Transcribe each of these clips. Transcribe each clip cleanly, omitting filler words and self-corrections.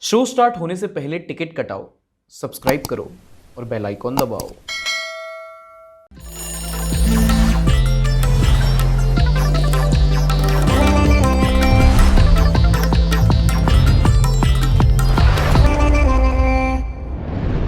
Show start होने से पहले टिकट कटाओ, सब्सक्राइब करो और बेल आइकॉन दबाओ।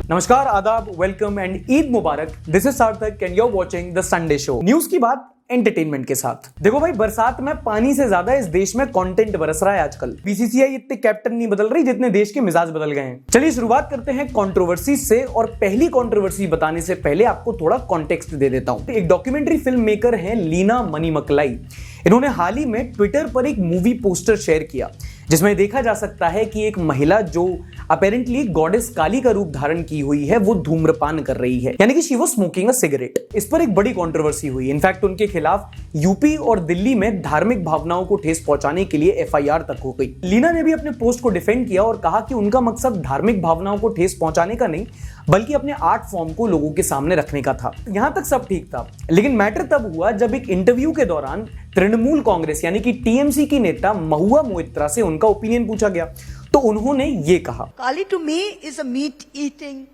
नमस्कार, आदाब, वेलकम एंड ईद मुबारक। This is Sarthak and you are watching the Sunday show. News की बात एंटरटेनमेंट के साथ। देखो भाई, बरसात में पानी से ज्यादा इस देश में कंटेंट बरस रहा है आजकल। बीसीसीआई इतने कैप्टन नहीं बदल रही जितने देश के मिजाज बदल गए हैं। चलिए शुरुआत करते हैं कंट्रोवर्सी से, और पहली कंट्रोवर्सी बताने से पहले आपको थोड़ा कॉन्टेक्स्ट दे देता हूं। एक डॉक्यूमेंट्री फिल्म मेकर हैं लीना मणिमकलाई। इन्होंने हाल ही में ट्विटर पर एक मूवी पोस्टर शेयर किया जिसमें देखा जा सकता है कि एक महिला जो अपेरेंटली गॉडेस काली का रूप धारण की हुई है वो धूम्रपान कर रही है, यानी कि she was smoking a cigarette. इस पर एक बड़ी कंट्रोवर्सी हुई। इनफैक्ट उनके खिलाफ यूपी और दिल्ली में धार्मिक भावनाओं को ठेस पहुंचाने के लिए एफआईआर तक हो गई। लीना ने भी अपने पोस्ट को डिफेंड किया और कहा कि उनका मकसद धार्मिक भावनाओं को ठेस पहुंचाने का नहीं बल्कि अपने आर्ट फॉर्म को लोगों के सामने रखने का था। यहां तक सब ठीक था, लेकिन मैटर तब हुआ जब एक इंटरव्यू के दौरान तृणमूल कांग्रेस यानी कि टीएमसी की नेता महुआ मोइत्रा से उनका ओपिनियन पूछा गया तो उन्होंने ये कहा, Kali to me is a meat eating,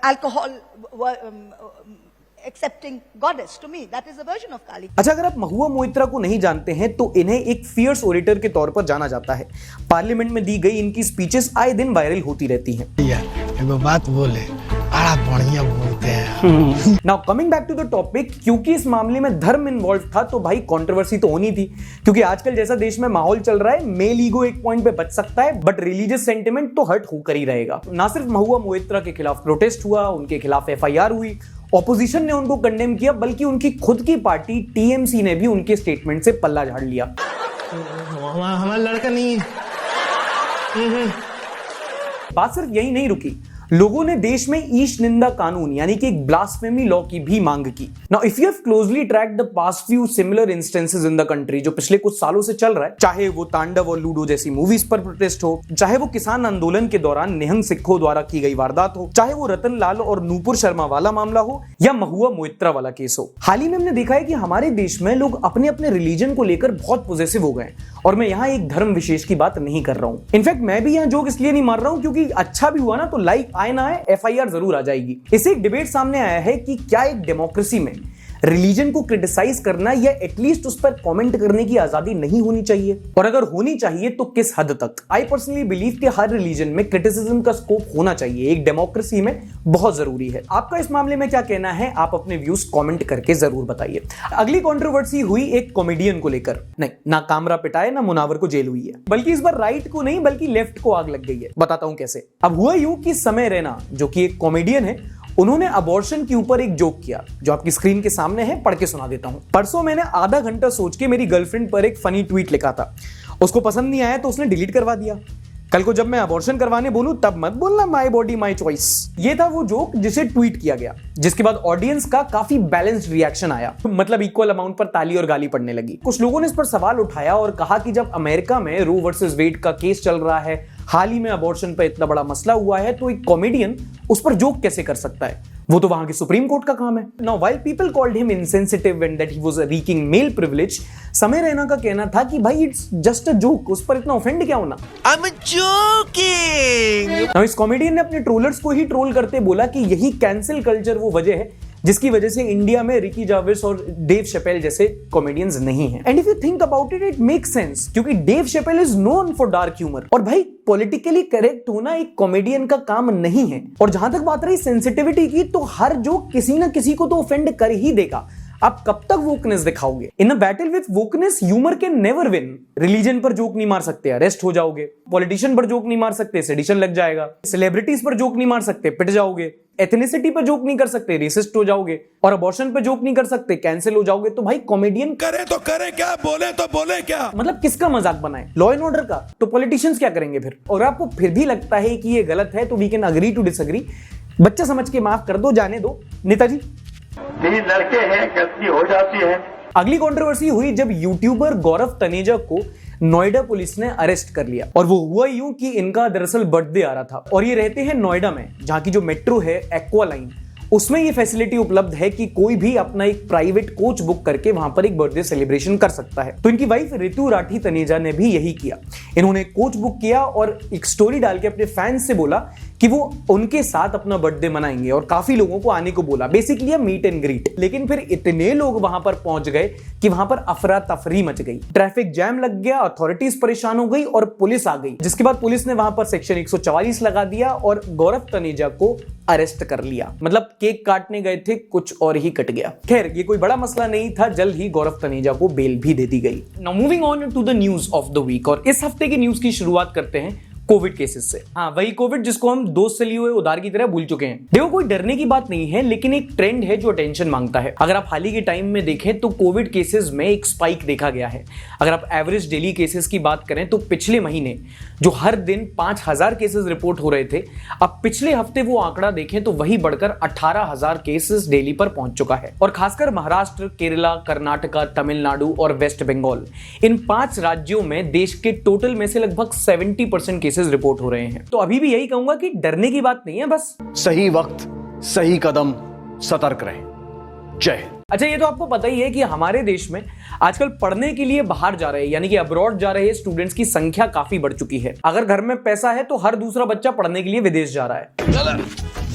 alcohol accepting goddess. To me, that is a version of Kali. अच्छा, अगर आप महुआ मोइत्रा को नहीं जानते हैं तो इन्हें एक फियर्स ओरेटर के तौर पर जाना जाता है। पार्लियामेंट में दी गई इनकी स्पीचेस आए दिन वायरल होती रहती हैं। एगो बात बोले, बड़ा बढ़िया बोलते हैं। Now coming back to the topic, क्योंकि इस मामले में धर्म इन्वॉल्व था तो भाई कंट्रोवर्सी तो होनी थी, क्योंकि आजकल जैसा देश में माहौल चल रहा है, मेल ईगो एक पॉइंट पे बच सकता है बट रिलीजियस सेंटिमेंट तो हर्ट होकर ही रहेगा। ना सिर्फ महुआ मोइत्रा के खिलाफ प्रोटेस्ट हुआ, उनके खिलाफ एफआईआर हुई, ऑपोजिशन ने उनको कंडेम किया, बल्कि उनकी खुद की पार्टी टीएमसी ने भी उनके स्टेटमेंट से पल्ला झाड़ लिया। हमारा लड़का नहीं है। बात सिर्फ यही नहीं रुकी, लोगों ने देश में ईश निंदा कानून यानी कि एक ब्लास्फेमी लॉ की भी मांग की। Now if you have closely tracked the past few similar instances in the country, जो पिछले कुछ सालों से चल रहा है, चाहे वो तांडव और लूडो जैसी मूवीज पर प्रोटेस्ट हो, चाहे वो किसान आंदोलन के दौरान निहंग सिखों द्वारा की गई वारदात हो, चाहे वो रतन लाल और नूपुर शर्मा वाला मामला हो या महुआ मोइत्रा वाला केस हो, हाल ही में हमने देखा है कि हमारे देश में लोग अपने अपने रिलीजन को लेकर बहुत पॉजिटिव हो गए। और मैं यहाँ एक धर्म विशेष की बात नहीं कर रहा हूँ। इनफैक्ट मैं भी यहाँ जोक इसलिए नहीं मार रहा हूँ क्योंकि अच्छा भी हुआ ना तो लाइक आए ना आए एफआईआर जरूर आ जाएगी। इससे एक डिबेट सामने आया है कि क्या एक डेमोक्रेसी में रिलीजन को क्रिटिसाइज करना या एटलीस्ट उस पर कमेंट करने की आजादी नहीं होनी चाहिए, और अगर होनी चाहिए तो किस हद तक। आई पर्सनली बिलीव कि हर रिलीजन में क्रिटिसिज्म का स्कोप होना चाहिए, एक डेमोक्रेसी में बहुत जरूरी है। आपका इस मामले में क्या कहना है, आप अपने व्यूज कमेंट करके जरूर बताइए। अगली कंट्रोवर्सी हुई एक कॉमेडियन को लेकर। नहीं, ना कामरा पिटाए ना मुनावर को जेल हुई है, बल्कि इस बार राइट को नहीं बल्कि लेफ्ट को आग लग गई है। बताता हूं कैसे। अब हुआ यूं कि समय रैना जो कि एक कॉमेडियन है, उन्होंने अबॉर्शन के ऊपर एक जोक किया जो आपकी स्क्रीन के सामने है, पढ़ के सुना देता हूं। परसों मैंने आधा घंटा सोच के मेरी गर्लफ्रेंड पर एक फनी ट्वीट लिखा था, उसको पसंद नहीं आया तो उसने डिलीट करवा दिया। कल को जब मैं अबॉर्शन करवाने बोलूं तब मत बोलना माय बॉडी माय चॉइस। ये था वो जोक जिसे ट्वीट किया गया, जिसके बाद ऑडियंस का काफी बैलेंस्ड रिएक्शन आया, मतलब इक्वल अमाउंट पर ताली और गाली पड़ने लगी। कुछ लोगों ने इस पर सवाल उठाया और कहा कि जब अमेरिका में रो वर्सेस वेड का केस चल रहा है, हाल ही में अबॉर्शन पर इतना बड़ा मसला हुआ है, तो एक कॉमेडियन उस पर जोक कैसे कर सकता है, वो तो वहां के सुप्रीम कोर्ट का काम है। Now while people called him insensitive and that he was reeking mail privilege, समय रैना का कहना था कि भाई इट्स जस्ट अ जोक, उस पर इतना ऑफेंड क्या होना। I'm joking. नाउ इस कॉमेडियन ने अपने ट्रोलर्स को ही ट्रोल करते बोला कि यही कैंसिल कल्चर वो वजह है जिसकी वजह से इंडिया में रिकी जाविस और डेव शेपेल जैसे कॉमेडियंस नहीं हैं। And if you think about it, it makes sense, क्योंकि Dave Chappelle is known for dark humour, और भाई पॉलिटिकली करेक्ट होना एक कॉमेडियन का काम नहीं है। और जहां तक बात रही सेंसिटिविटी की, तो हर जोक किसी ना किसी को तो ऑफेंड कर ही देगा। आप कब तक वोकनेस दिखाओगे? In a battle with wokeness humour can never win. Religion पर जोक नहीं मार सकते, अरेस्ट हो जाओगे। पॉलिटिशियन पर जोक नहीं मार सकते, सेडिशन लग जाएगा। सेलिब्रिटीज पर जोक नहीं मार सकते, पिट जाओगे। एथनिसिटी पर जोक नहीं कर सकते, रेसिस्ट हो जाओगे। और अबॉर्शन पर जोक नहीं कर सकते, कैंसिल हो जाओगे। तो भाई कॉमेडियन करे तो करे क्या, बोले तो बोले क्या, मतलब किसका मजाक बनाए? लॉ एंड ऑर्डर का। तो पॉलिटिशियंस क्या करेंगे फिर? और आपको फिर भी लगता है कि ये गलत है तो we can agree to disagree. बच्चा समझ के माफ कर दो, जाने दो। नेताजी यही लड़के हैं, गलती हो जाती है। अगली कंट्रोवर्सी हुई जब यूट्यूबर गौरव तनेजा को नोएडा पुलिस ने अरेस्ट कर लिया। और वो हुआ यूं कि इनका दरअसल बर्थडे आ रहा था और ये रहते हैं नोएडा में, जहां की जो मेट्रो है एक्वा लाइन, उसमें ये फैसिलिटी उपलब्ध है कि कोई भी अपना एक प्राइवेट कोच बुक करके वहां पर एक बर्थडे सेलिब्रेशन कर सकता है। तो इनकी वाइफ रितु राठी तनेजा ने भी यही किया। इन्होंने कोच बुक किया और एक स्टोरी डाल के अपने फैंस से बोला कि वो उनके साथ अपना बर्थडे मनाएंगे और काफी लोगों को आने को बोला, बेसिकली मीट एंड ग्रीट। लेकिन फिर इतने लोग वहां पर पहुंच गए कि वहां पर अफरा तफरी मच गई, ट्रैफिक जैम लग गया, अथॉरिटीज परेशान हो गई और पुलिस आ गई, जिसके बाद पुलिस ने वहां पर सेक्शन 144 लगा दिया और गौरव तनेजा को अरेस्ट कर लिया। मतलब केक काटने गए थे, कुछ और ही कट गया। खैर, ये कोई बड़ा मसला नहीं था, जल्द ही गौरव तनेजा को बेल भी दे दी गई। Now moving on to the news of the week, और इस हफ्ते की न्यूज की शुरुआत करते हैं कोविड केसेस से। हाँ, वही कोविड जिसको हम दोस्त से लिए हुए उधार की तरह भूल चुके हैं। देखो, कोई डरने की बात नहीं है, लेकिन एक ट्रेंड है जो अटेंशन मांगता है। अगर आप हाल ही के टाइम में देखें तो कोविड केसेस में एक स्पाइक देखा गया है। अगर आप एवरेज डेली केसेस की बात करें तो पिछले महीने जो हर दिन 5000 केसेस रिपोर्ट हो रहे थे, अब पिछले हफ्ते वो आंकड़ा देखें तो वही बढ़कर 18000 केसेस डेली पर पहुंच चुका है। और खासकर महाराष्ट्र, केरला, कर्नाटका, तमिलनाडु और वेस्ट बंगाल, इन 5 राज्यों में देश के टोटल में से लगभग 70% केसेस रिपोर्ट हो रहे हैं। तो अभी भी यही कहूंगा कि डरने की बात नहीं है, बस सही वक्त, सही कदम, सतर्क रहें। जय हिंद। अच्छा, ये तो आपको पता ही है कि हमारे देश में आजकल पढ़ने के लिए बाहर जा रहे हैं, यानी कि अब्रॉड जा रहे स्टूडेंट्स की संख्या काफी बढ़ चुकी है। अगर घर में पैसा है तो हर दूसरा बच्चा पढ़ने के लिए विदेश जा रहा है।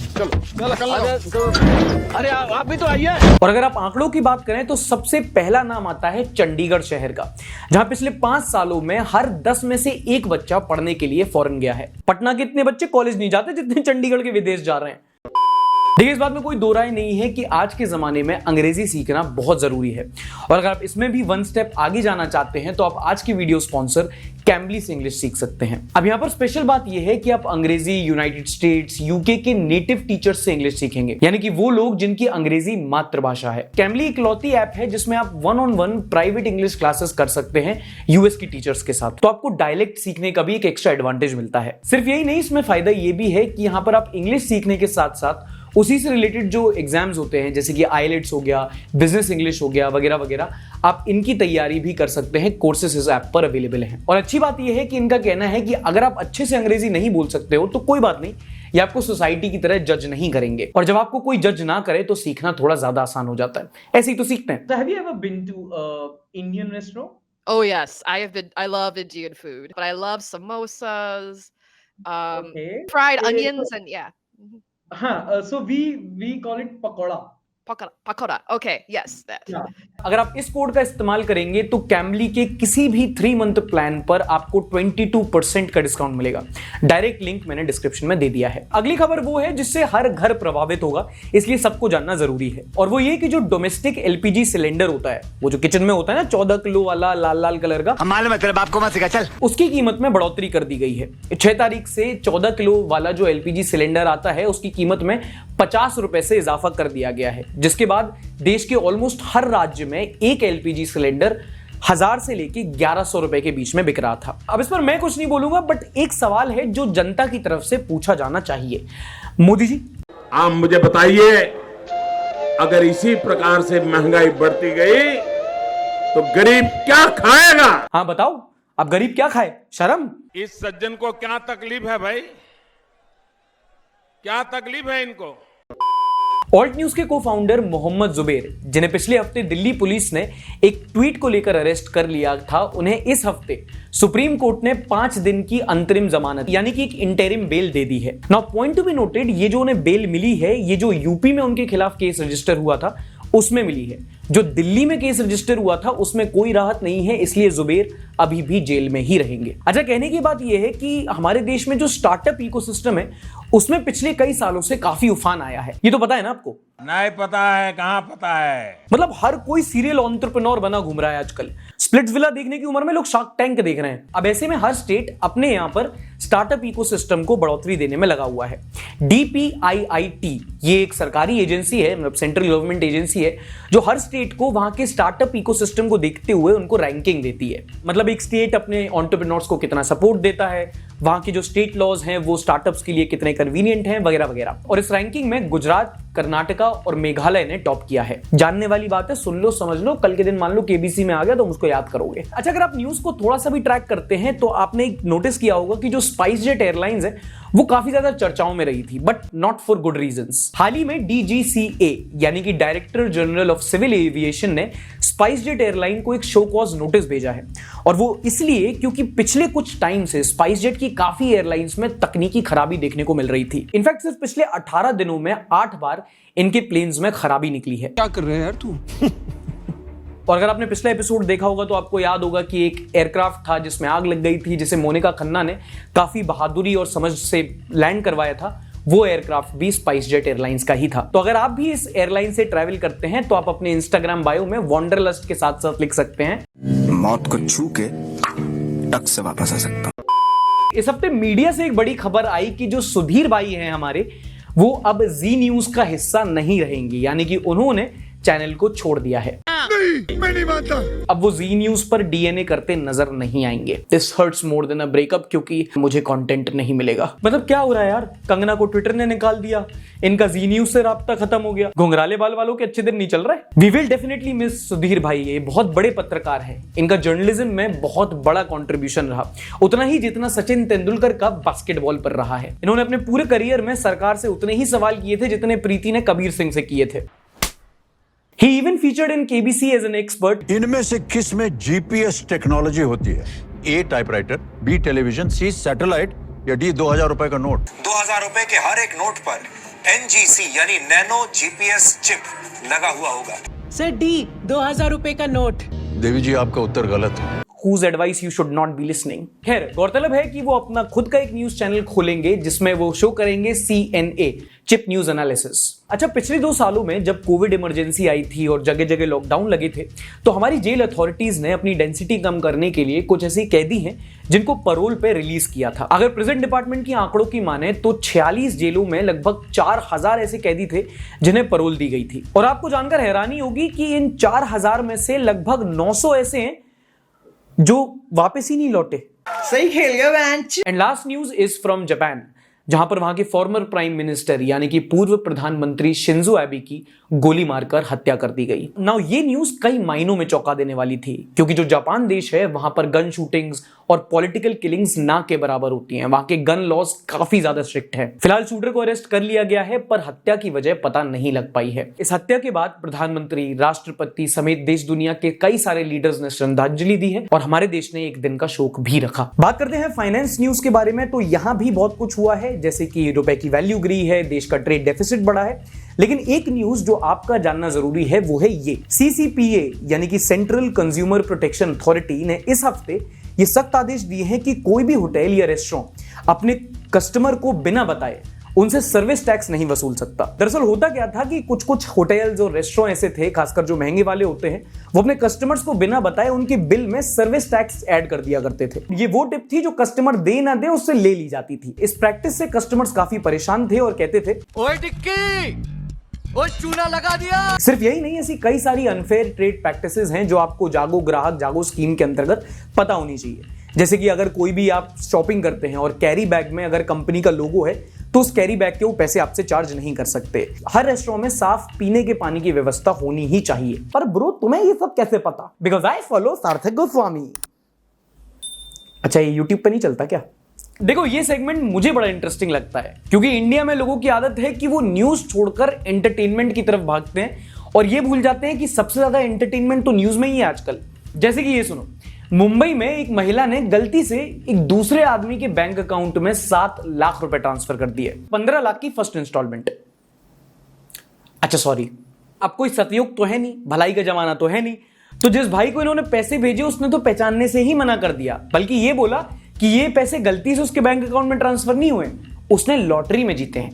अरे आप भी तो आइए। और अगर आप आंकड़ों की बात करें तो सबसे पहला नाम आता है चंडीगढ़ शहर का, जहां पिछले 5 सालों में हर 10 में से 1 बच्चा पढ़ने के लिए फॉरेन गया है। पटना के इतने बच्चे कॉलेज नहीं जाते जितने चंडीगढ़ के विदेश जा रहे हैं। देखिए, इस बात में कोई दो राय नहीं है कि आज के जमाने में अंग्रेजी सीखना बहुत जरूरी है। और अगर आप इसमें भी 1 स्टेप आगे जाना चाहते हैं तो आप आज की वीडियो स्पॉन्सर कैम्बली से इंग्लिश सीख सकते हैं। अब यहाँ पर स्पेशल बात यह है कि आप अंग्रेजी यूनाइटेड स्टेट्स, यूके के नेटिव टीचर्स से इंग्लिश सीखेंगे, यानी कि वो लोग जिनकी अंग्रेजी मातृभाषा है। कैम्बली इकलौती ऐप है जिसमें आप 1-on-1 प्राइवेट इंग्लिश क्लासेस कर सकते हैं यूएस की टीचर्स के साथ। तो आपको डायलेक्ट सीखने का भी एक एक्स्ट्रा एडवांटेज मिलता है। सिर्फ यही नहीं, इसमें फायदा यह भी है कि यहाँ पर आप इंग्लिश सीखने के साथ साथ उसी से रिलेटेड जो एग्जाम्स होते हैं, जैसे कि आईलेट्स हो गया, बिजनेस इंग्लिश हो गया, वगैरह वगैरह, आप इनकी तैयारी भी कर सकते हैं। कोर्सेस इस ऐप पर अवेलेबल हैं। और अच्छी बात यह है कि इनका कहना है कि अगर आप अच्छे से अंग्रेजी नहीं बोल सकते हो तो कोई बात नहीं, ये आपको सोसाइटी की तरह जज नहीं करेंगे। और जब आपको कोई जज ना करे तो सीखना थोड़ा ज्यादा आसान हो जाता है। ऐसे ही तो सीखते हैं। Have you ever been to Indian restaurant? Oh yes, I love Indian food, but I love samosas, Okay. fried Eh, onions, and yeah, So we call it pakoda. pakoda. Okay, yes, that. Yeah. अगर आप इस code का इस्तेमाल करेंगे तो Cambly के किसी भी 3 मंथ प्लान पर आपको 22% का डिस्काउंट मिलेगा। डायरेक्ट लिंक मैंने डिस्क्रिप्शन में दे दिया है। अगली खबर वो है जिससे हर घर प्रभावित होगा, इसलिए सबको जानना जरूरी है। और वो ये कि जो डोमेस्टिक एलपीजी सिलेंडर होता है, वो जो किचन में होता है ना, 14 किलो वाला लाल लाल कलर का, मालूम है तेरे बाप को मत सिखा, चल। उसकी कीमत में बढ़ोतरी कर दी गई है। 6 तारीख से 14 किलो वाला जो एलपीजी सिलेंडर आता है उसकी कीमत में 50 रुपए से इजाफा कर दिया गया है, जिसके बाद देश के ऑलमोस्ट हर राज्य में एक एलपीजी सिलेंडर 1000 से लेके 1100 रुपए के बीच में बिक रहा था। अब इस पर मैं कुछ नहीं बोलूंगा, बट एक सवाल है जो जनता की तरफ से पूछा जाना चाहिए। मोदी जी, आप मुझे बताइए, अगर इसी प्रकार से महंगाई बढ़ती गई तो गरीब क्या खाएगा? हाँ बताओ, अब गरीब क्या खाए? शर्म। इस सज्जन को क्या तकलीफ है भाई? क्या तकलीफ है इनको? ऑल्ट न्यूज के को-फाउंडर मोहम्मद जुबैर, जिन्हें पिछले हफ्ते दिल्ली पुलिस ने एक ट्वीट को लेकर अरेस्ट कर लिया था, उन्हें इस हफ्ते सुप्रीम कोर्ट ने 5 दिन की अंतरिम जमानत यानी कि एक इंटरिम बेल दे दी है। Now point to be noted, ये जो उन्हें बेल मिली है, ये जो यूपी में उनके खिलाफ केस रजिस्टर हुआ था उसमें मिली है। जो दिल्ली में केस रजिस्टर हुआ था उसमें कोई राहत नहीं है, इसलिए जुबैर अभी भी जेल में ही रहेंगे। अच्छा, कहने की बात यह है कि हमारे देश में जो स्टार्टअप इकोसिस्टम है उसमें पिछले कई सालों से काफी उफान आया है। ये तो पता है ना आपको? नहीं पता है, कहां पता है? मतलब हर कोई सीरियल एंटरप्रेन्योर बना घूम रहा है आजकल। स्प्लिट्सविला देखने की उम्र में लोग शार्क टैंक देख रहे हैं। अब ऐसे में हर स्टेट अपने यहां पर स्टार्टअप इकोसिस्टम को बढ़ोतरी देने में लगा हुआ है। DPIIT ये एक सरकारी एजेंसी है, मतलब सेंट्रल गवर्नमेंट एजेंसी है, जो हर स्टेट को वहां के स्टार्टअप इकोसिस्टम को देखते हुए उनको रैंकिंग देती है। मतलब एक स्टेट अपने एंटरप्रेन्योर्स को कितना सपोर्ट देता है, वहां के जो स्टेट लॉज हैं वो स्टार्टअप्स के लिए कितने कन्वीनियंट हैं, वगैरह वगैरह। और इस रैंकिंग में गुजरात, कर्नाटका और मेघालय ने टॉप किया है। जानने वाली बात है, सुन लो समझ लो, कल के दिन मान लो केबीसी में आ गया तो मुझको याद करोगे। अच्छा, अगर आप न्यूज को थोड़ा सा भी ट्रैक करते हैं तो आपने नोटिस किया होगा कि जो स्पाइसजेट एयरलाइंस है वो काफी ज्यादा चर्चाओं में रही थी, but not for good reasons. हाल ही में DGCA यानी कि director general of civil aviation ने स्पाइसजेट एयरलाइन को एक शो कॉज नोटिस भेजा है, और वो इसलिए क्योंकि पिछले कुछ टाइम से स्पाइसजेट की काफी एयरलाइंस में तकनीकी खराबी देखने को मिल रही थी। इनफैक्ट सिर्फ पिछले 18 दिनों में 8 बार इनके प्लेन्स में खराबी निकली है। क्या कर रहे हैं यार तू? और अगर आपने पिछला एपिसोड देखा होगा तो आपको याद होगा कि एक एयरक्राफ्ट था जिसमें आग लग गई थी, जिसे मोनिका खन्ना ने काफी बहादुरी और समझ से लैंड करवाया था। वो एयरक्राफ्ट भी स्पाइसजेट एयरलाइंस का ही था। तो अगर आप भी इस एयरलाइन से ट्रैवल करते हैं तो आप अपने इंस्टाग्राम बायो में वॉन्डरलस्ट के साथ साथ लिख सकते हैं, मौत को छू के टक से वापस आ सकता। इस हफ्ते मीडिया से एक बड़ी खबर आई कि जो सुधीर भाई हैं हमारे, वो अब जी न्यूज का हिस्सा नहीं रहेंगे, यानी कि उन्होंने चैनल को छोड़ दिया है। मैं नहीं मानता। अब वो जी न्यूज पर डीएनए करते नजर नहीं आएंगे। This hurts more than a breakup, क्योंकि मुझे कंटेंट नहीं मिलेगा। मतलब क्या हो रहा है यार, कंगना को ट्विटर ने निकाल दिया, इनका जी न्यूज से राब्ता खत्म हो गया, घुंघराले बाल वालों के अच्छे दिन नहीं चल रहे। We will definitely miss Sudhir भाई, ये बहुत बड़े पत्रकार हैं, इनका जर्नलिज्म में बहुत बड़ा कंट्रीब्यूशन रहा, उतना ही जितना सचिन तेंदुलकर का बास्केटबॉल पर रहा है। इन्होंने अपने पूरे करियर में सरकार से उतने ही सवाल किए थे जितने प्रीति ने कबीर सिंह से किए थे। He even featured in KBC as an expert. इनमें से किस में जीपीएस टेक्नोलॉजी होती है? ए टाइपराइटर, बी टेलीविजन, सी सैटेलाइट या डी 2000 रुपए का नोट? 2000 रुपए के हर एक नोट पर NGC यानी नैनो जीपीएस चिप लगा हुआ होगा। सर डी 2000 रुपए का नोट। देवी जी आपका उत्तर गलत है। Whose advice you should not be listening. खैर, गौरतलब है कि वो अपना खुद का एक न्यूज चैनल खोलेंगे जिसमें वो शो करेंगे CNA, चिप न्यूज एनालिसिस। अच्छा, पिछले 2 सालों में जब कोविड इमरजेंसी आई थी और जगह जगह लॉकडाउन लगे थे, तो हमारी जेल अथॉरिटीज ने अपनी डेंसिटी कम करने के लिए कुछ ऐसे कैदी हैं जिनको पैरोल पे रिलीज किया था। अगर प्रेजेंट डिपार्टमेंट की आंकड़ों की माने तो 46 जेलों में लगभग 4000 ऐसे कैदी थे जिन्हें पैरोल दी गई थी। और आपको जानकर हैरानी होगी कि इन 4000 में से लगभग 900 ऐसे हैं जो वापस ही नहीं लौटे। सही खेल गया bench. And last news is from Japan, जहां पर वहां के फॉर्मर प्राइम मिनिस्टर यानी कि पूर्व प्रधानमंत्री शिंजो एबे की गोली मारकर हत्या कर दी गई। नाउ ये न्यूज कई मायनों में चौंका देने वाली थी, क्योंकि जो जापान देश है वहां पर गन शूटिंग्स और पॉलिटिकल किलिंग्स ना के बराबर होती हैं। वहां के गन लॉज काफी ज्यादा स्ट्रिक्ट है। फिलहाल शूटर को अरेस्ट कर लिया गया है, पर हत्या की वजह पता नहीं लग पाई है। इस हत्या के बाद प्रधानमंत्री, राष्ट्रपति समेत देश दुनिया के कई सारे लीडर्स ने श्रद्धांजलि दी है और हमारे देश ने एक दिन का शोक भी रखा। बात करते हैं फाइनेंस न्यूज के बारे में, तो यहां भी बहुत कुछ हुआ है, जैसे कि रुपए की वैल्यू गिरी है, देश का ट्रेड डेफिसिट बढ़ा है। लेकिन एक न्यूज जो आपका जानना जरूरी है वो है ये, CCPA यानी कि सेंट्रल कंज्यूमर प्रोटेक्शन अथॉरिटी ने इस हफ्ते ये सख्त आदेश दिए हैं कि कोई भी होटल या रेस्टोरेंट अपने कस्टमर को बिना बताए उनसे सर्विस टैक्स नहीं वसूल सकता। दरअसल होता क्या था कि कुछ कुछ होटल्स और रेस्टोरेंट ऐसे थे, खासकर जो महंगे वाले होते हैं, वो अपने कस्टमर्स को बिना बताए उनके बिल में सर्विस टैक्स ऐड कर दिया करते थे। ये वो टिप थी जो कस्टमर दे ना दे उससे ले ली जाती थी। इस प्रैक्टिस से कस्टमर्स काफी परेशान थे और कहते थे, ओए टिक्की, ओए चूना लगा दिया। सिर्फ यही नहीं, ऐसी कई सारी अनफेयर ट्रेड प्रैक्टिसेस हैं जो आपको जागो ग्राहक जागो स्कीम के अंतर्गत पता होनी चाहिए। जैसे कि अगर कोई भी आप शॉपिंग करते हैं और कैरी बैग में अगर कंपनी का लोगो है तो उस कैरी बैग के वो पैसे आपसे चार्ज नहीं कर सकते। हर रेस्टोरेंट में साफ पीने के पानी की व्यवस्था होनी ही चाहिए। पर ब्रो, तुम्हें ये सब कैसे पता? बिकॉज आई फॉलो सार्थक गोस्वामी। अच्छा, ये यूट्यूब पे नहीं चलता क्या? देखो, ये सेगमेंट मुझे बड़ा इंटरेस्टिंग लगता है, क्योंकि इंडिया में लोगों की आदत है कि वो न्यूज छोड़कर एंटरटेनमेंट की तरफ भागते हैं और ये भूल जाते हैं कि सबसे ज्यादा एंटरटेनमेंट तो न्यूज में ही है आजकल। जैसे कि ये सुनो, मुंबई में एक महिला ने गलती से एक दूसरे आदमी के बैंक अकाउंट में 7 लाख रुपए ट्रांसफर कर दिए। 15 लाख की फर्स्ट इंस्टॉलमेंट। अच्छा सॉरी, अब कोई सतयुग तो है नहीं, भलाई का जमाना तो है नहीं, तो जिस भाई को इन्होंने पैसे भेजे उसने तो पहचानने से ही मना कर दिया, बल्कि ये बोला कि ये पैसे गलती से उसके बैंक अकाउंट में ट्रांसफर नहीं हुए, उसने लॉटरी में जीते हैं।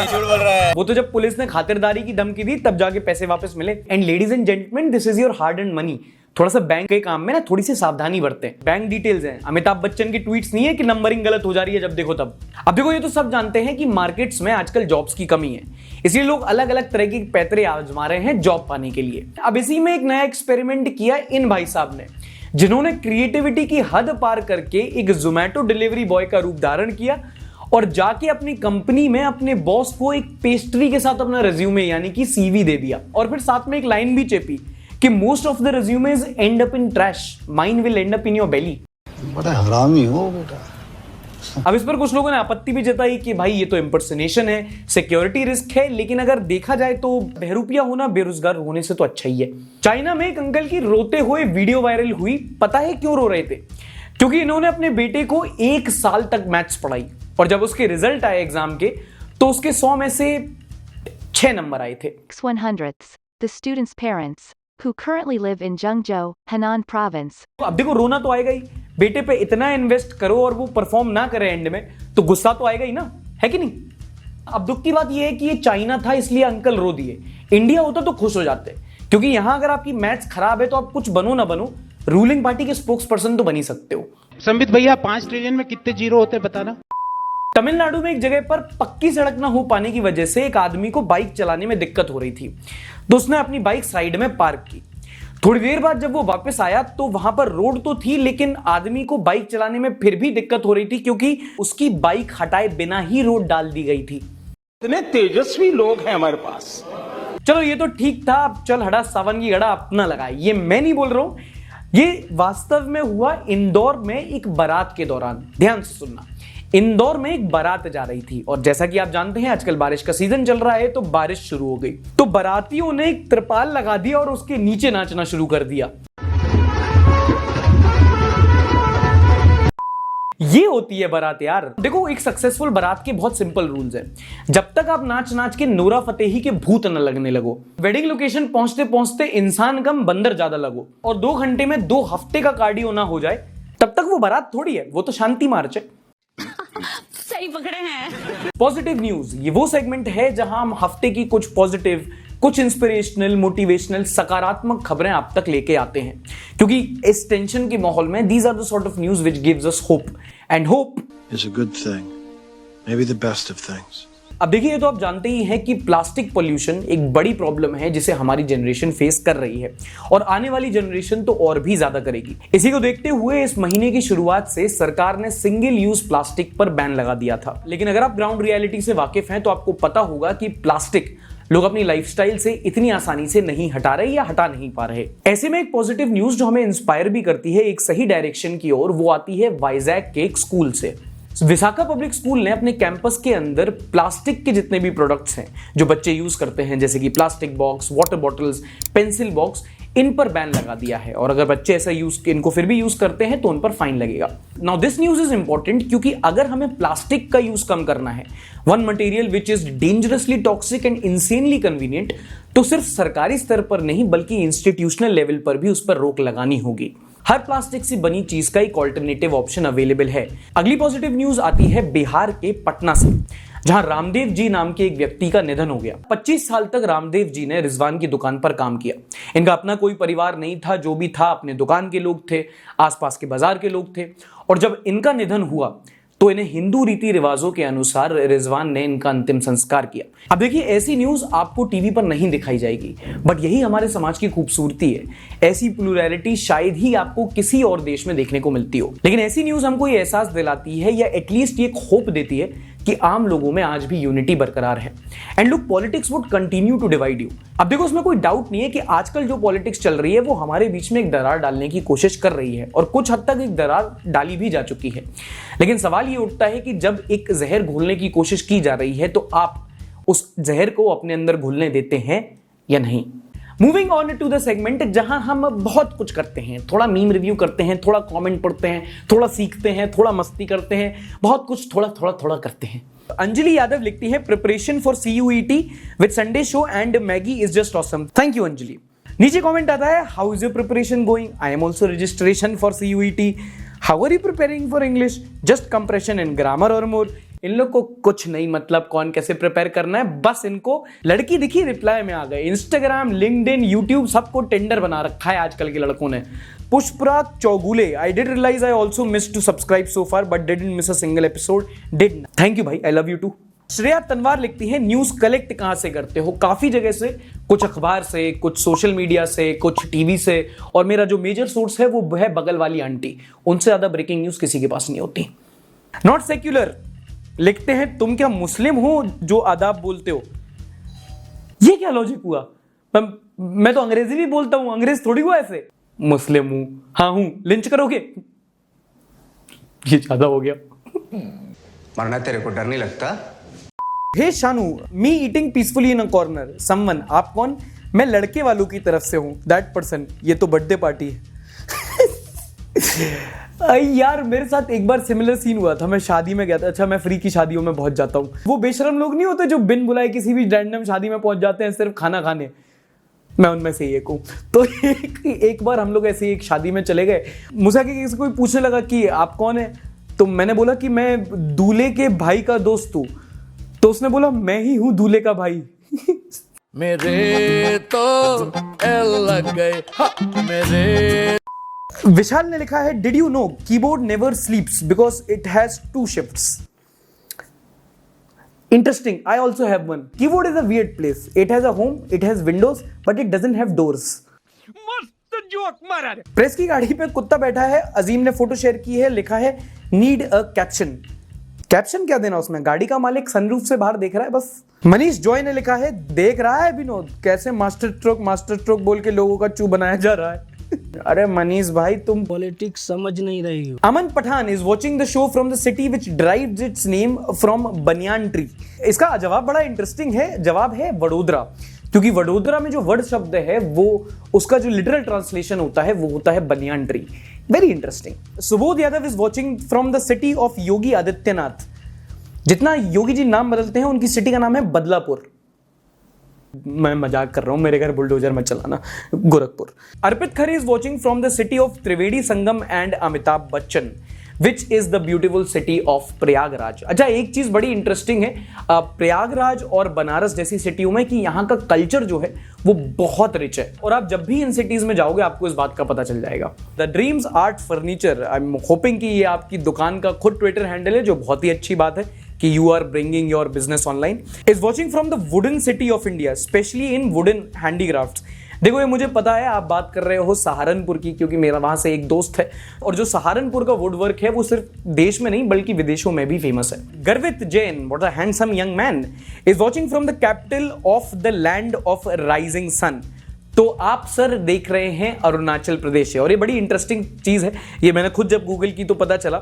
झूठ बोल रहा है। वो तो जब पुलिस ने खातिरदारी की धमकी दी तब जाके पैसे वापस मिले। And ladies and gentleman, this is your hard and money. थोड़ा सा बैंक के काम में ना थोड़ी सी सावधानी बरतें। बैंक डिटेल्स हैं, अमिताभ बच्चन की ट्वीट्स नहीं है कि नंबरिंग गलत हो जा रही है जब देखो तब। अब देखो, ये तो सब जानते हैं कि मार्केट्स में आजकल जॉब्स की कमी है, इसलिए लोग अलग अलग तरह के पैतरे आजमा रहे हैं जॉब पाने के लिए। अब इसी में एक नया एक्सपेरिमेंट किया इन भाई साहब ने, जिन्होंने क्रिएटिविटी की हद पार करके एक जोमैटो डिलीवरी बॉय का रूप धारण किया और जाके अपनी कंपनी में अपने बॉस को एक पेस्ट्री के साथ अपना रिज्यूमे यानी कि CV दे दिया। और फिर साथ में एक लाइन भी चेपी कि most of the resumes and up in trash, mine will and up in your belly. बड़ा हरामी हो बेटा। अब इस पर कुछ लोगों ने आपत्ति भी जताई कि भाई ये तो इम्पर्सनेशन है, सिक्योरिटी रिस्क है, लेकिन अगर देखा जाए तो बहरूपिया होना बेरोजगार होने से तो अच्छा ही है। चाइना में एक अंकल की रोते हुए वीडियो वायरल हुई। पता है क्यों रो रहे थे? क्योंकि इन्होंने अपने बेटे को 1 साल तक मैथ्स पढ़ाई और जब उसके रिजल्ट आए एग्जाम के तो उसके 100 में से 6 नंबर आए थे। 100ths, the student's parents, who currently live in Zhengzhou, Henan province. अब देखो रोना तो आएगा ही, बेटे पे इतना इन्वेस्ट करो और वो परफॉर्म ना करे एंड में तो गुस्सा तो आएगा ही ना, है कि नहीं? अब दुख की बात ये है कि ये चाइना था इसलिए अंकल रो दिए। इंडिया होता तो खुश हो जाते, क्योंकि यहां अगर आपकी मैथ्स खराब है तो आप कुछ बनो ना बनो, रूलिंग पार्टी के स्पोक्स पर्सन तो बन ही सकते हो। संबित भैया 5 ट्रिलियन में कितने जीरो होते हैं बताना। तमिलनाडु में एक जगह पर पक्की सड़क ना हो पाने की वजह से एक आदमी को बाइक चलाने में दिक्कत हो रही थी, तो उसने अपनी बाइक साइड में पार्क की। थोड़ी देर बाद जब वो वापस आया तो वहां पर रोड तो थी, लेकिन आदमी को बाइक चलाने में फिर भी दिक्कत हो रही थी क्योंकि उसकी बाइक हटाए बिना ही रोड डाल दी गई थी। इतने तेजस्वी लोग हैं हमारे पास। चलो ये तो ठीक था, अब चल हटा सावन की गड़ा अपना लगाए, ये मैं नहीं बोल रहा हूं, ये वास्तव में हुआ इंदौर में एक बारात के दौरान। ध्यान से सुनना, इंदौर में एक बारात जा रही थी और जैसा कि आप जानते हैं आजकल बारिश का सीजन चल रहा है तो बारिश शुरू हो गई, तो बारातियों ने एक त्रिपाल लगा दिया और उसके नीचे नाचना शुरू कर दिया। ये होती है बारात यार। देखो एक सक्सेसफुल बारात के बहुत सिंपल रूल्स हैं। जब तक आप नाच नाच के नूरा फतेही के भूत न लगने लगो, वेडिंग लोकेशन पहुंचते पहुंचते इंसान कम बंदर ज्यादा लगो और 2 घंटे में 2 हफ्ते का कार्डियो ना हो जाए, तब तक वो बारात थोड़ी है, वो तो शांति मार्च है। सही पकड़े हैं। पॉजिटिव न्यूज, ये वो सेगमेंट है जहां हम हफ्ते की कुछ पॉजिटिव, कुछ इंस्पिरेशनल, मोटिवेशनल, सकारात्मक खबरें आप तक लेके आते हैं, क्योंकि इस टेंशन के माहौल में these are the sort of news which gives us hope, and hope is a good thing, may be the best of things. अब देखिए, ये तो आप जानते ही हैं कि प्लास्टिक पोल्यूशन एक बड़ी प्रॉब्लम है जिसे हमारी जनरेशन फेस कर रही है और आने वाली जनरेशन तो और भी ज्यादा करेगी। इसी को देखते हुए इस महीने की शुरुआत से सरकार ने सिंगल यूज प्लास्टिक पर बैन लगा दिया था। लेकिन अगर आप ग्राउंड रियलिटी से वाकिफ हैं तो आपको पता होगा कि प्लास्टिक लोग अपनी लाइफस्टाइल से इतनी आसानी से नहीं हटा रहे या हटा नहीं पा रहे। ऐसे में एक पॉजिटिव न्यूज जो हमें इंस्पायर भी करती है एक सही डायरेक्शन की ओर, वो आती है वाइजैक के एक स्कूल से। विशाखा पब्लिक स्कूल ने अपने कैंपस के अंदर प्लास्टिक के जितने भी प्रोडक्ट्स हैं जो बच्चे यूज करते हैं, जैसे कि plastic box, water bottles, pencil box, इन पर बैन लगा दिया है और अगर बच्चे ऐसा इनको फिर भी यूज करते हैं तो उन पर फाइन लगेगा। Now this news is important क्योंकि अगर हमें प्लास्टिक का यूज कम करना है, one material which is dangerously toxic and insanely convenient, तो सिर्फ सरकारी स्तर पर नहीं बल्कि इंस्टीट्यूशनल लेवल पर भी उस पर रोक लगानी होगी। हर प्लास्टिक से बनी चीज का एक ऑल्टरनेटिव ऑप्शन अवेलेबल है। अगली पॉजिटिव न्यूज आती है बिहार के पटना से, जहां रामदेव जी नाम के एक व्यक्ति का निधन हो गया। 25 साल तक रामदेव जी ने रिजवान की दुकान पर काम किया। इनका अपना कोई परिवार नहीं था, जो भी था अपने दुकान के लोग थे, आसपास के बाजार के लोग थे, और जब इनका निधन हुआ तो इन्हें हिंदू रीति रिवाजों के अनुसार रिजवान ने इनका अंतिम संस्कार किया। अब देखिए, ऐसी न्यूज आपको टीवी पर नहीं दिखाई जाएगी, बट यही हमारे समाज की खूबसूरती है। ऐसी प्लुरैलिटी शायद ही आपको किसी और देश में देखने को मिलती हो, लेकिन ऐसी न्यूज हमको ये एहसास दिलाती है या एटलीस्ट ये एक होप देती है कि आम लोगों में आज भी यूनिटी बरकरार है। And look, politics would continue to divide you. अब देखो, उसमें कोई डाउट नहीं है कि आजकल जो पॉलिटिक्स चल रही है वो हमारे बीच में एक दरार डालने की कोशिश कर रही है और कुछ हद तक एक दरार डाली भी जा चुकी है। लेकिन सवाल ये उठता है कि जब एक जहर घोलने की कोशिश की जा रही है तो आप उस जहर को अपने अंदर घुलने देते हैं या नहीं। Moving on to the segment जहां हम बहुत कुछ करते हैं, थोड़ा मीम रिव्यू करते हैं, थोड़ा कमेंट पढ़ते हैं, थोड़ा सीखते हैं, थोड़ा मस्ती करते हैं, बहुत कुछ थोड़ा थोड़ा थोड़ा करते हैं। अंजलि यादव लिखती है, preparation for CUET with Sunday show and Maggi is just awesome. Thank you Anjali. नीचे कमेंट आता है, how is your preparation going? I am also registration for CUET। How are you preparing for English? Just compression and grammar और more. इन लोग को कुछ नहीं मतलब कौन कैसे प्रिपेयर करना है, बस इनको लड़की दिखी रिप्लाई में आ गए। इंस्टाग्राम, लिंक्डइन, यूट्यूब सबको टेंडर बना रखा है आजकल के लड़कों ने। Pushparag Chougule, I did realise I also miss to subscribe so far but didn't miss a single episode. Did, thank you भाई, I love you too. Shreya Tanwar लिखती है, न्यूज कलेक्ट कहां से करते हो? काफी जगह से, कुछ अखबार से, कुछ सोशल मीडिया से, कुछ टीवी से, और मेरा जो मेजर सोर्स है वो है बगल वाली आंटी। उनसे ज्यादा ब्रेकिंग न्यूज किसी के पास नहीं होती। नॉट सेक्युलर लिखते हैं, तुम क्या मुस्लिम हो जो आदाब बोलते हो? ये क्या लॉजिक हुआ? मैं तो अंग्रेजी भी बोलता हूं, अंग्रेज थोड़ी हुआ ऐसे। मुस्लिम हूं, हाँ हूं, लिंच करोगे? ये ज्यादा हो गया। मरना तेरे को डर नहीं लगता? Hey Shanu, me eating peacefully in a corner. Someone, आप कौन? मैं लड़के वालों की तरफ से हूँ। दैट पर्सन, ये तो बर्थडे पार्टी है। यार मेरे साथ एक बार सिमिलर सीन हुआ था। मैं शादी में गया था। अच्छा, मैं फ्री की शादियों में बहुत जाता हूँ। वो बेशरम लोग नहीं होते जो बिन बुलाए किसी भी रैंडम शादी में पहुंच जाते हैं सिर्फ खाना खाने। मैं उनमें से एक हूँ। तो एक बार हम लोग ऐसे ही एक शादी में चले गए। मुझसे किसी कोई पूछने लगा कि आप कौन है, तो मैंने बोला कि मैं दूल्हे के भाई का दोस्त हूँ। तो उसने बोला मैं ही हूँ दूल्हे का भाई। मेरे तो एल लग गए मेरे। विशाल ने लिखा है, did you know keyboard never स्लीप्स because it has 2 shifts. Interesting. I also have one. Keyboard is a weird place. It has a home, it has windows, but it doesn't have doors. मस्त joke मारा रे। Press की गाड़ी पे कुत्ता बैठा है। अजीम ने फोटो शेयर की है, लिखा है नीड अ कैप्शन। कैप्शन क्या देना उसमें? गाड़ी का मालिक सनरूफ से बाहर देख रहा है बस। मनीष जॉय ने लिखा है, देख रहा है विनोद कैसे मास्टर स्ट्रोक बोल के लोगों का चू बनाया जा रहा है। अरे मनीष भाई, तुम पॉलिटिक्स समझ नहीं रही हो। Aman Pathan is watching the show from the city which derives its name from banyan tree. इसका जवाब बड़ा इंटरेस्टिंग है। जवाब है वडोदरा, क्योंकि वडोदरा में जो वर्ड शब्द है वो उसका जो लिटरल ट्रांसलेशन होता है वो होता है banyan tree. Very interesting. Subodh Yadav is watching from the city of Yogi Adityanath. जितना योगी जी नाम बदलते हैं उनकी सिटी का नाम है बदलापुर। मैं मजाक कर रहा हूं, मेरे घर बुलडोजर मत चलाना। Gorakhpur. Arpit Khare is watching from the city of Triveni Sangam and Amitabh Bachchan which is the beautiful city of Prayagraj. अच्छा, एक चीज बड़ी इंटरेस्टिंग है प्रयागराज और बनारस जैसी सिटियों में कि यहाँ का कल्चर जो है वो बहुत रिच है, और आप जब भी इन सिटीज में जाओगे आपको इस बात का पता चल जाएगा। The dreams art furniture, I am hoping कि ये आपकी दुकान का खुद ट्विटर हैंडल है, जो बहुत ही अच्छी बात है कि you are bringing your business online. Is watching from the wooden city of India, specially in wooden handicrafts. देखो, ये मुझे पता है आप बात कर रहे हो सहारनपुर की, क्योंकि मेरा वहां से एक दोस्त है, और जो सहारनपुर का वुड वर्क है वो सिर्फ देश में नहीं बल्कि विदेशों में भी फेमस है। Garvit Jain, what a handsome young man, is watching from the capital of the land of rising sun. तो आप सर देख रहे हैं अरुणाचल प्रदेश है, और ये बड़ी इंटरेस्टिंग चीज है। ये मैंने खुद जब गूगल की तो पता चला।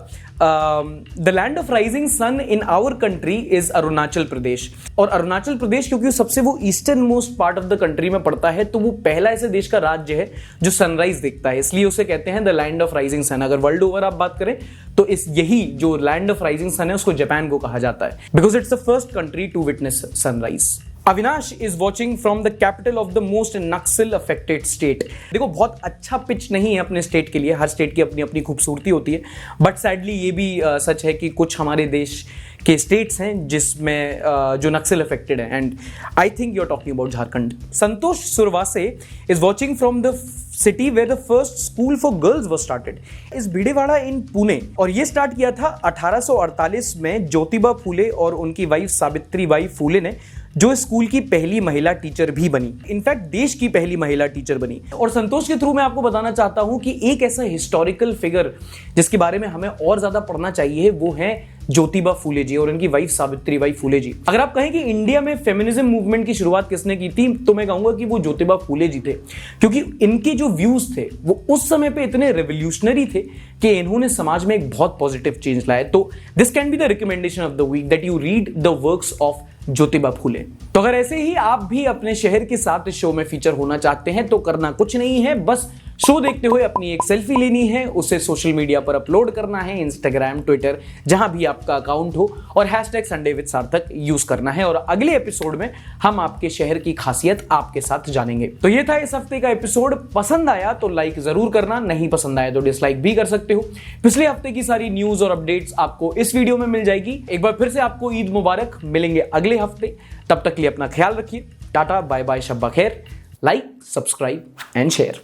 The land of rising sun in our country is Arunachal Pradesh. और अरुणाचल प्रदेश क्योंकि सबसे वो eastern most part of the country में पड़ता है, तो वो पहला ऐसे देश का राज्य है जो सनराइज देखता है, इसलिए उसे कहते हैं the land of rising sun. अगर वर्ल्ड ओवर आप बात करें तो इस यही जो लैंड ऑफ राइजिंग सन है उसको जापान को कहा जाता है, because it's the first country to witness sunrise. Avinash is watching from the capital of the most Naxal affected state. देखो, बहुत अच्छा पिच नहीं है अपने स्टेट के लिए, हर स्टेट की अपनी अपनी खूबसूरती होती है, बट सैडली ये भी सच है कि कुछ हमारे देश के स्टेट्स हैं जिसमें जो नक्सल अफेक्टेड है, and I think you are talking about Jharkhand. Santosh Surwase is watching from the city where the first school for girls was started is Bhidewada in Pune, और ये स्टार्ट किया था 1848 में ज्योतिबा फूले और उनकी वाइफ सावित्रीबाई फूले ने, जो स्कूल की पहली महिला टीचर भी बनी, इनफैक्ट देश की पहली महिला टीचर बनी। और संतोष के थ्रू मैं आपको बताना चाहता हूं कि एक ऐसा हिस्टोरिकल फिगर जिसके बारे में हमें और ज्यादा पढ़ना चाहिए वो है ज्योतिबा फूले जी और उनकी वाइफ सावित्रीबाई फूले जी। अगर आप कहें कि इंडिया में फेमिनिज्म मूवमेंट की शुरुआत किसने की थी, तो मैं कहूंगा कि वो ज्योतिबा फूले जी थे, क्योंकि इनके जो व्यूज थे वो उस समय पे इतने रेवोल्यूशनरी थे कि इन्होंने समाज में एक बहुत पॉजिटिव चेंज लाया। तो this can be the recommendation of the week that you read the works of Jyotiba Phule. तो अगर ऐसे ही आप भी अपने शहर के साथ इस शो में फीचर होना चाहते हैं तो करना कुछ नहीं है, बस शो देखते हुए अपनी एक सेल्फी लेनी है, उसे सोशल मीडिया पर अपलोड करना है, इंस्टाग्राम, ट्विटर, जहां भी आपका अकाउंट हो, और हैशटैग संडे विद सार्थक यूज करना है। और अगले एपिसोड में हम आपके शहर की खासियत आपके साथ जानेंगे। तो ये था इस हफ्ते का एपिसोड। पसंद आया तो लाइक जरूर करना, नहीं पसंद आया तो डिसलाइक भी कर सकते हो। पिछले हफ्ते की सारी न्यूज और अपडेट्स आपको इस वीडियो में मिल जाएगी। एक बार फिर से आपको ईद मुबारक, मिलेंगे अगले हफ्ते, तब तक के लिए अपना ख्याल रखिए। टाटा, बाय बाय, शब्बा खैर। Like, subscribe and share.